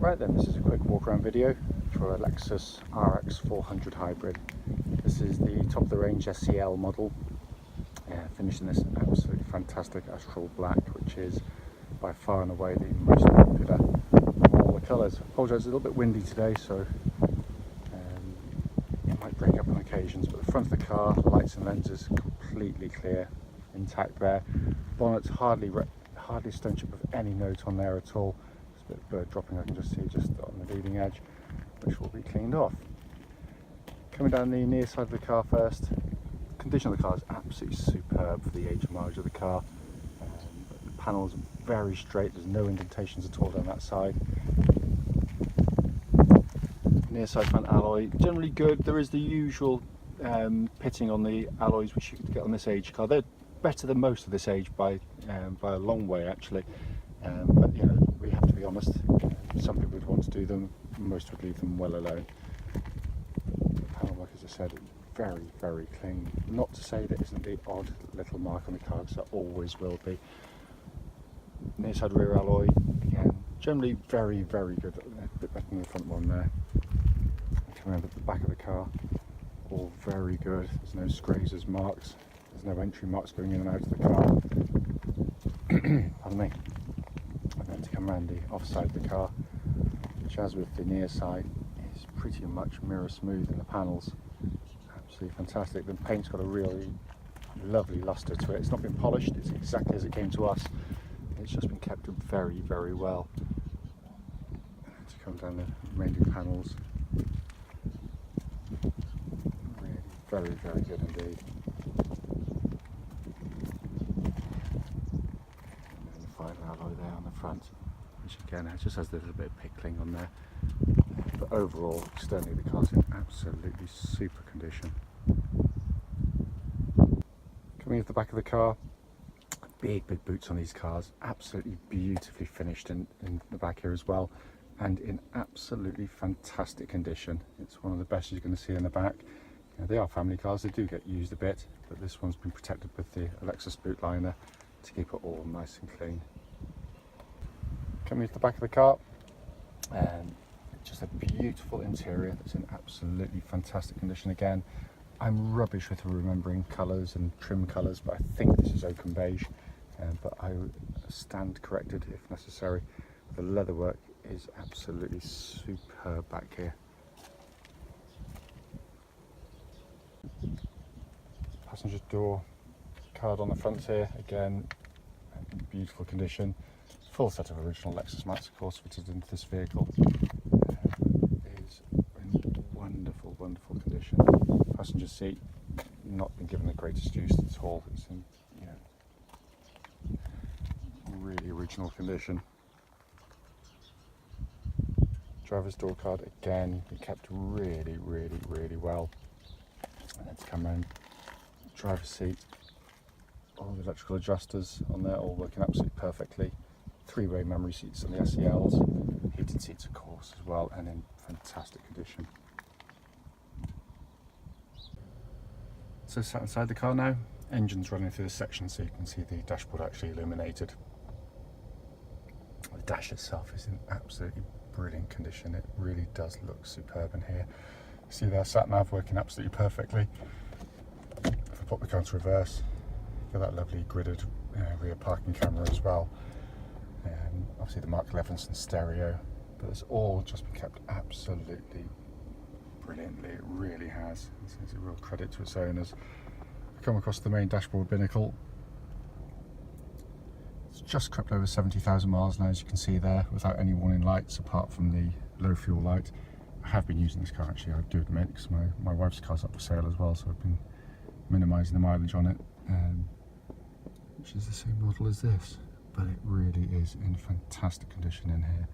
Right then, this is a quick walk around video for a Lexus RX 400 hybrid. This is the top of the range SEL model. Finished in this absolutely fantastic Astral Black, which is by far and away the most popular of all the colours. I apologise, it's a little bit windy today, so it might break up on occasions, but the front of the car, the lights and lenses completely clear, intact there. Bonnet's hardly a stone chip of any note on there at all. There's a bit of bird dropping I can just see just on the leading edge, which will be cleaned off. Coming down the near side of the car first, the condition of the car is absolutely superb for the age and mileage of the car. The panels are very straight, there's no indentations at all down that side. Near side front alloy, generally good. There is the usual pitting on the alloys which you could get on this age car. They're better than most of this age by a long way actually, but you know, we have to be honest, some people would want to do them, most would leave them well alone. The panel work, as I said, very, very clean. Not to say there isn't the odd little mark on the car, because there always will be. Near side rear alloy, again, generally very, very good, a bit better than the front one there. Coming over the back of the car, all very good. There's no scrazes, marks, there's no entry marks going in and out of the car. Pardon me. I'm going to come around the offside of the car, which, as with the near side, is pretty much mirror smooth in the panels. Absolutely fantastic. The paint's got a really lovely lustre to it. It's not been polished, it's exactly as it came to us. It's just been kept very, very well. To come down the remaining panels, really very, very good indeed. And the final alloy there on the front, which again it just has a little bit of pickling on there. But overall, externally, the car's in absolutely super condition. Coming into the back of the car, big boots on these cars, absolutely beautifully finished in the back here as well, and in absolutely fantastic condition. It's one of the best you're going to see in the back. You know, they are family cars, they do get used a bit, but this one's been protected with the Lexus boot liner to keep it all nice and clean. Coming to the back of the car, just a beautiful interior that's in absolutely fantastic condition again. I'm rubbish with remembering colours and trim colours, but I think this is oaken beige, but I stand corrected if necessary. The leatherwork is absolutely superb back here. Passenger door card on the front here, again, beautiful condition. Full set of original Lexus mats, of course, fitted into this vehicle. Is in wonderful, wonderful condition. Passenger seat, not been given the greatest use at all. It's in, you know, really original condition. Driver's door card, again, kept really, really, really well. And then to come around, driver's seat, all the electrical adjusters on there, all working absolutely perfectly. Three-way memory seats on the SELs, heated seats of course as well, and in fantastic condition. So sat inside the car now, engine's running through this section so you can see the dashboard actually illuminated. The dash itself is in absolutely brilliant condition, it really does look superb in here. See there, sat nav working absolutely perfectly. If I pop the car into reverse, you've got that lovely gridded rear parking camera as well. Obviously the Mark Levinson stereo, but it's all just been kept absolutely brilliantly. It really has. It's a real credit to its owners. I come across the main dashboard binnacle. It's just crept over 70,000 miles now, as you can see there, without any warning lights apart from the low fuel light. I have been using this car actually, I do admit, because my wife's car's up for sale as well, so I've been minimising the mileage on it, which is the same model as this. But it really is in fantastic condition in here.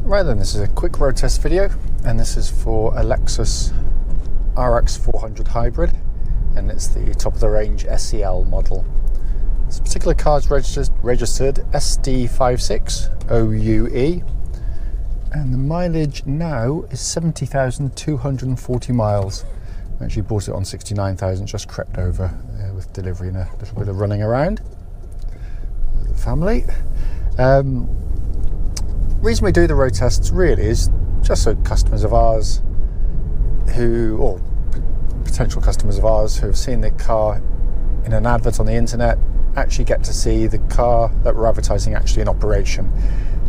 Right then, this is a quick road test video, and this is for a Lexus RX 400 hybrid, and it's the top of the range SEL model. This particular car is registered SD56OUE, and the mileage now is 70,240 miles. I actually bought it on 69,000, just crept over with delivery and a little bit of running around with the family. Reason we do the road tests really is just so customers of ours or potential customers of ours who have seen the car in an advert on the internet actually get to see the car that we're advertising actually in operation.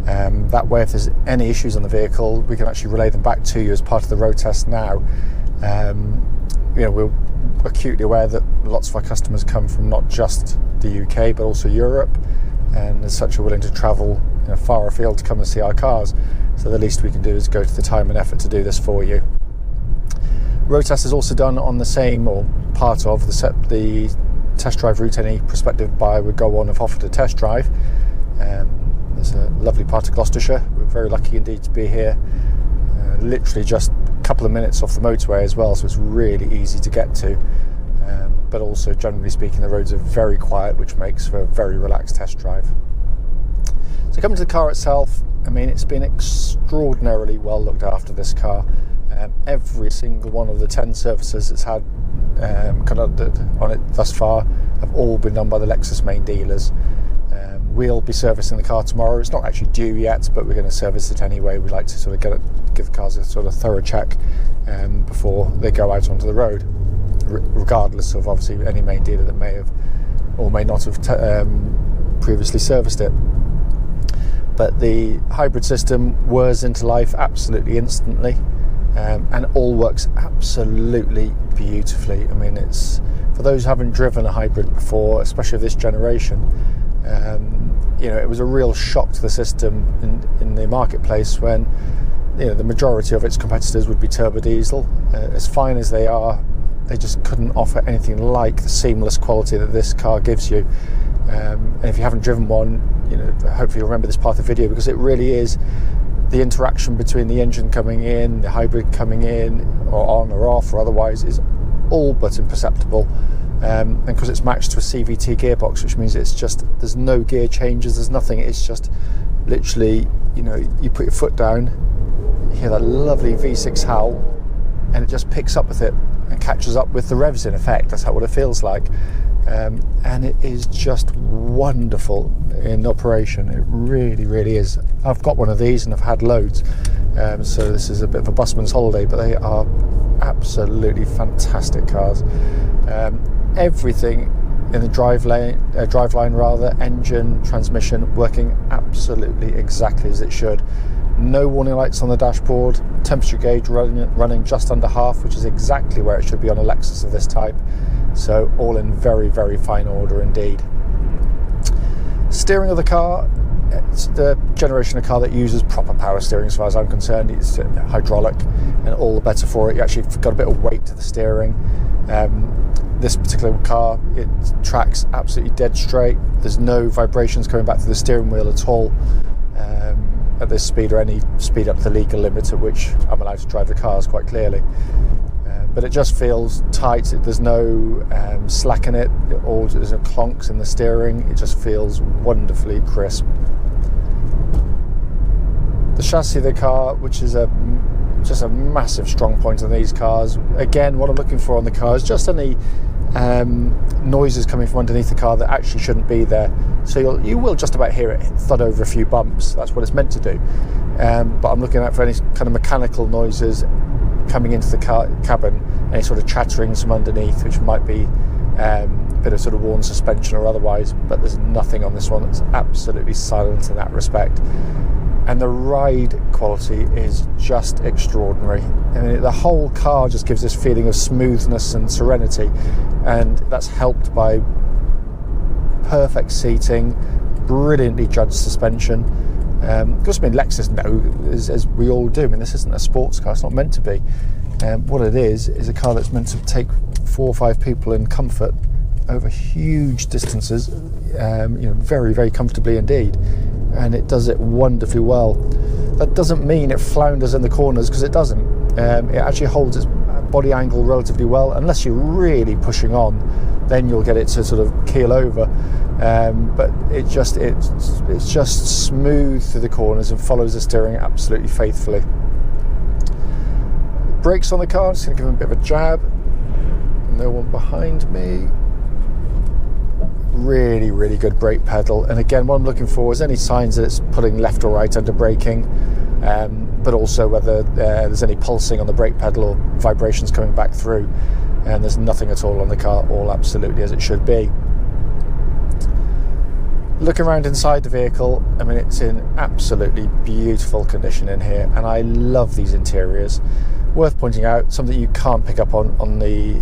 That way, if there's any issues on the vehicle, we can actually relay them back to you as part of the road test now. We're acutely aware that lots of our customers come from not just the UK but also Europe, and as such are willing to travel far afield to come and see our cars. So the least we can do is go to the time and effort to do this for you. Road test is also done on the same, or part of the test drive route any prospective buyer would go on if offered a test drive. There's a lovely part of Gloucestershire. We're very lucky indeed to be here, literally just a couple of minutes off the motorway as well, so it's really easy to get to. But also, generally speaking, the roads are very quiet, which makes for a very relaxed test drive. So coming to the car itself, I mean, it's been extraordinarily well looked after, this car. Every single one of the 10 services it's had conducted on it thus far have all been done by the Lexus main dealers. We'll be servicing the car tomorrow. It's not actually due yet, but we're going to service it anyway. We like to sort of give the cars a sort of thorough check before they go out onto the road, regardless of obviously any main dealer that may have or may not have previously serviced it. But the hybrid system whirs into life absolutely instantly, and all works absolutely beautifully. I mean, it's for those who haven't driven a hybrid before, especially of this generation. It was a real shock to the system in the marketplace when the majority of its competitors would be turbo diesel. As fine as they are, they just couldn't offer anything like the seamless quality that this car gives you. And if you haven't driven one, hopefully you'll remember this part of the video, because it really is the interaction between the engine coming in, the hybrid coming in, or on or off or otherwise, is all but imperceptible. And because it's matched to a CVT gearbox, which means there's no gear changes, there's nothing. It's just literally, you put your foot down, you hear that lovely V6 howl, and it just picks up with it and catches up with the revs in effect. That's what it feels like. And it is just wonderful in operation. It really, really is. I've got one of these and I've had loads. So this is a bit of a busman's holiday, but they are absolutely fantastic cars. Everything in the driveline, engine, transmission, working absolutely exactly as it should. No warning lights on the dashboard, temperature gauge running just under half, which is exactly where it should be on a Lexus of this type. So all in very, very fine order indeed. Steering of the car, it's the generation of car that uses proper power steering as far as I'm concerned. It's hydraulic, and all the better for it. You actually got a bit of weight to the steering. This particular car, it tracks absolutely dead straight. There's no vibrations coming back to the steering wheel at all at this speed, or any speed up to the legal limit at which I'm allowed to drive the cars, quite clearly. But it just feels tight. There's no slack in it, or there's no clonks in the steering. It just feels wonderfully crisp. The chassis of the car, which is just a massive strong point on these cars. Again, what I'm looking for on the car is just any noises coming from underneath the car that actually shouldn't be there. So you will just about hear it thud over a few bumps. That's what it's meant to do. But I'm looking out for any kind of mechanical noises coming into the cabin, any sort of chatterings from underneath, which might be a bit of sort of worn suspension or otherwise. But there's nothing on this one. It's absolutely silent in that respect. And the ride quality is just extraordinary. I mean, the whole car just gives this feeling of smoothness and serenity, and that's helped by perfect seating, brilliantly judged suspension. Because I mean, Lexus know, as we all do, I mean, this isn't a sports car, it's not meant to be. What it is a car that's meant to take 4 or 5 people in comfort over huge distances, very, very comfortably indeed. And it does it wonderfully well. That doesn't mean it flounders in the corners, because it doesn't. It actually holds its body angle relatively well, unless you're really pushing on, then you'll get it to sort of keel over. But it's just smooth through the corners and follows the steering absolutely faithfully. Brakes on the car, I'm just going to give them a bit of a jab. No one behind me. really good brake pedal, and again, what I'm looking for is any signs that it's pulling left or right under braking, but also whether there's any pulsing on the brake pedal or vibrations coming back through, and there's nothing at all on the car, all absolutely as it should be. Looking around inside the vehicle, I mean, it's in absolutely beautiful condition in here, and I love these interiors. Worth pointing out, something you can't pick up on the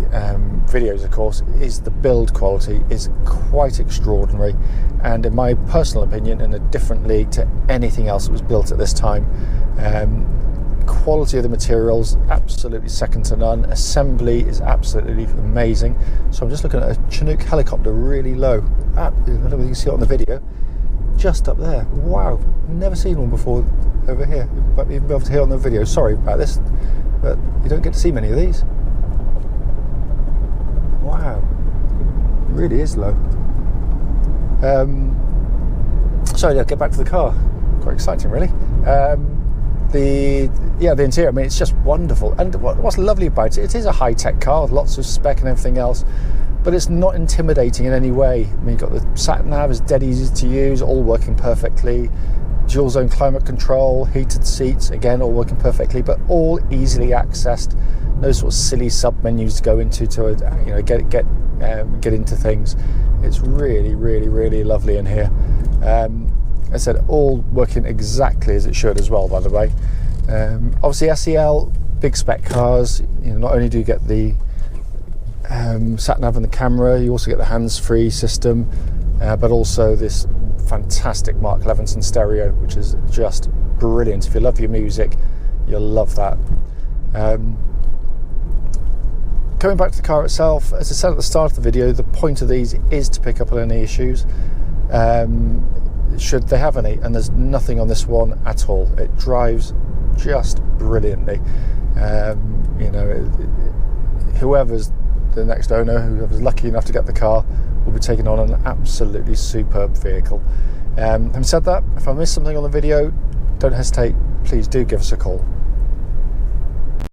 videos, of course, is the build quality is quite extraordinary, and in my personal opinion, in a different league to anything else that was built at this time. Quality of the materials, absolutely second to none. Assembly is absolutely amazing. So I'm just looking at a Chinook helicopter really low. I don't know if you can see it on the video. Just up there. Wow, never seen one before over here. You might even be able to hear on the video. Sorry about this, but you don't get to see many of these. Wow, it really is low. So yeah, get back to the car. Quite exciting, really. The interior, I mean, it's just wonderful. And what's lovely about it, it is a high-tech car with lots of spec and everything else, but it's not intimidating in any way. I mean, you've got the sat-nav, is dead easy to use, all working perfectly. Dual zone climate control, heated seats, again, all working perfectly, but all easily accessed. No sort of silly sub-menus to go into to get into things. It's really lovely in here. I said, all working exactly as it should as well, by the way. Obviously SEL, big spec cars, not only do you get the sat-nav and the camera, you also get the hands-free system, but also this fantastic Mark Levinson stereo, which is just brilliant. If you love your music, you'll love that. Coming back to the car itself, as I said at the start of the video, the point of these is to pick up on any issues. Should they have any, and there's nothing on this one at all. It drives just brilliantly. Whoever's the next owner, whoever's lucky enough to get the car, will be taking on an absolutely superb vehicle. Having said that, if I missed something on the video, don't hesitate, please do give us a call.